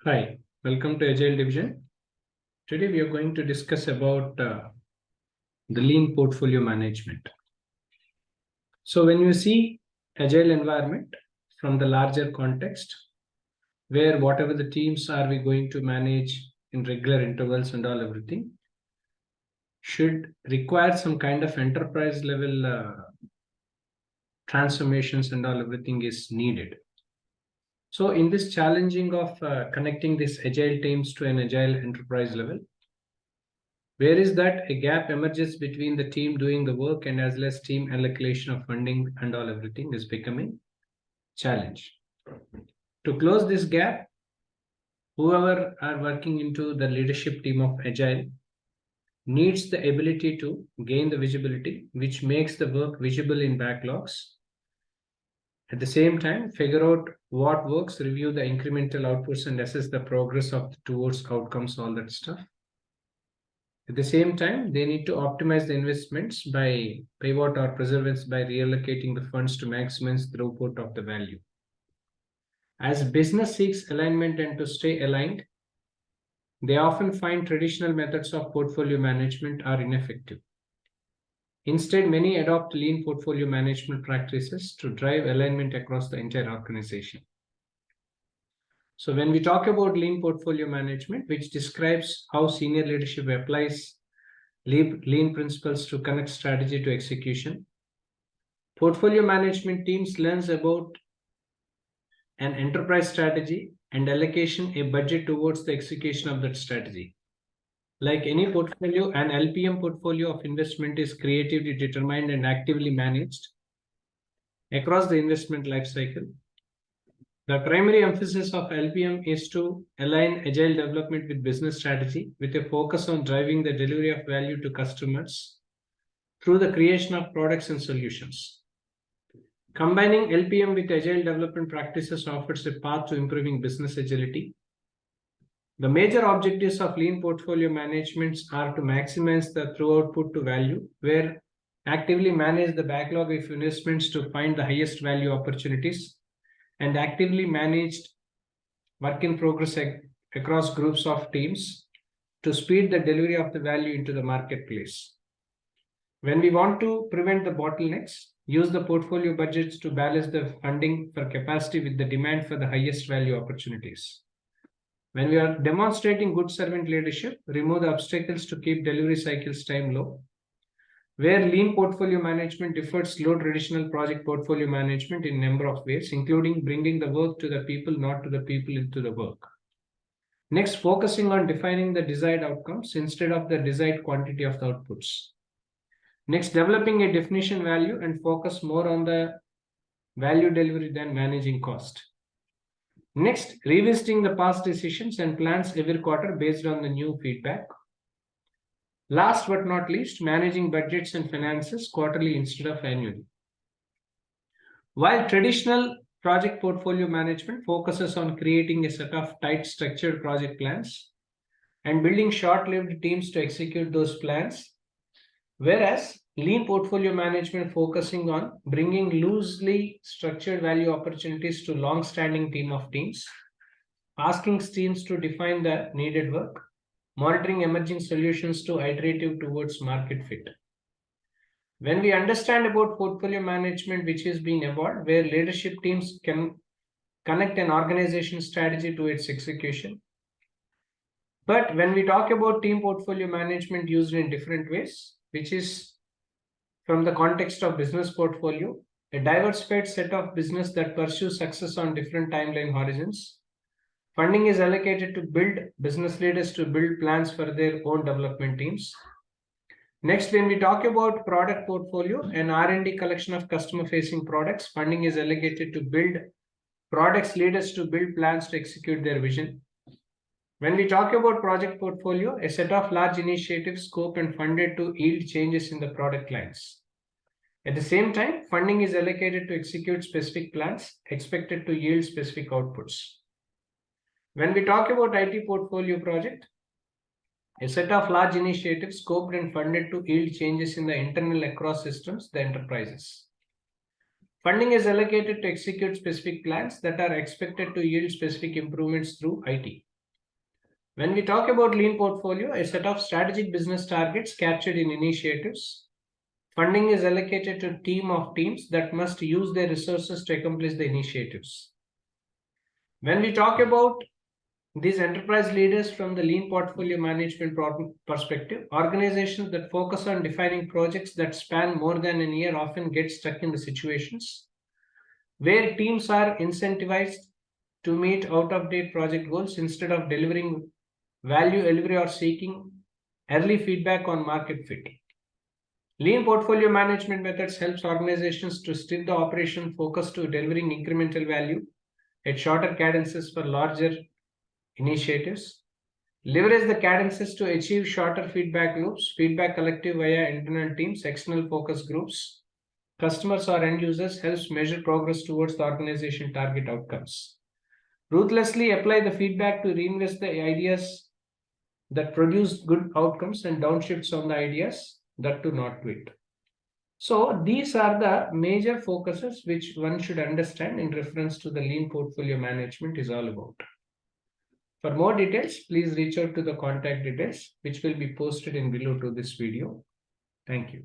Hi, welcome to Agile Division. Today we are going to discuss about the lean portfolio management. So when you see Agile environment from the larger context, where whatever the teams are we going to manage in regular intervals and all everything should require some kind of enterprise level transformations and all everything is needed. So in this challenging of connecting these Agile teams to an Agile enterprise level, where is that a gap emerges between the team doing the work and as well as team allocation of funding and all everything is becoming challenge. To close this gap, whoever are working into the leadership team of Agile needs the ability to gain the visibility, which makes the work visible in backlogs. At the same time, figure out what works, review the incremental outputs and assess the progress of towards outcomes, all that stuff. At the same time, they need to optimize the investments by pivot or preservance by reallocating the funds to maximize throughput of the value. As business seeks alignment and to stay aligned, they often find traditional methods of portfolio management are ineffective. Instead, many adopt lean portfolio management practices to drive alignment across the entire organization. So when we talk about lean portfolio management, which describes how senior leadership applies lean principles to connect strategy to execution, portfolio management teams learns about an enterprise strategy and allocation a budget towards the execution of that strategy. Like any portfolio, an LPM portfolio of investment is creatively determined and actively managed across the investment lifecycle. The primary emphasis of LPM is to align agile development with business strategy with a focus on driving the delivery of value to customers through the creation of products and solutions. Combining LPM with agile development practices offers a path to improving business agility. The major objectives of lean portfolio management are to maximize the through output to value, where actively manage the backlog of investments to find the highest value opportunities, and actively managed work in progress across groups of teams to speed the delivery of the value into the marketplace. When we want to prevent the bottlenecks, use the portfolio budgets to balance the funding for capacity with the demand for the highest value opportunities. When we are demonstrating good servant leadership, remove the obstacles to keep delivery cycles time low. Where lean portfolio management differs low traditional project portfolio management in a number of ways, including bringing the work to the people, not to the people into the work. Next, focusing on defining the desired outcomes instead of the desired quantity of the outputs. Next, developing a definition value and focus more on the value delivery than managing cost. Next, revisiting the past decisions and plans every quarter based on the new feedback. Last but not least, managing budgets and finances quarterly instead of annually. While traditional project portfolio management focuses on creating a set of tight structured project plans and building short-lived teams to execute those plans, whereas lean portfolio management focusing on bringing loosely structured value opportunities to long-standing team of teams, asking teams to define the needed work, monitoring emerging solutions to iterative towards market fit. When we understand about portfolio management, which is being evolved, where leadership teams can connect an organization strategy to its execution. But when we talk about team portfolio management used in different ways, which is from the context of business portfolio, a diversified set of business that pursue success on different timeline horizons. Funding is allocated to build business leaders to build plans for their own development teams. Next, when we talk about product portfolio and R&D collection of customer-facing products, funding is allocated to build products leaders to build plans to execute their vision. When we talk about project portfolio, a set of large initiatives scope and funded to yield changes in the product lines. At the same time, funding is allocated to execute specific plans expected to yield specific outputs. When we talk about IT portfolio project, a set of large initiatives scoped and funded to yield changes in the internal across systems, the enterprises. Funding is allocated to execute specific plans that are expected to yield specific improvements through IT. When we talk about lean portfolio, a set of strategic business targets captured in initiatives. Funding is allocated to a team of teams that must use their resources to accomplish the initiatives. When we talk about these enterprise leaders from the lean portfolio management perspective, organizations that focus on defining projects that span more than a year often get stuck in the situations where teams are incentivized to meet out-of-date project goals instead of delivering value delivery or seeking early feedback on market fit. Lean portfolio management methods helps organizations to steer the operation focus to delivering incremental value at shorter cadences for larger initiatives. Leverage the cadences to achieve shorter feedback loops, feedback collective via internal teams, external focus groups, customers or end users helps measure progress towards the organization target outcomes. Ruthlessly apply the feedback to reinvest the ideas that produce good outcomes and downshifts on the ideas that do not quit. So these are the major focuses which one should understand in reference to the lean portfolio management is all about. For more details, please reach out to the contact details which will be posted in below to this video. Thank you.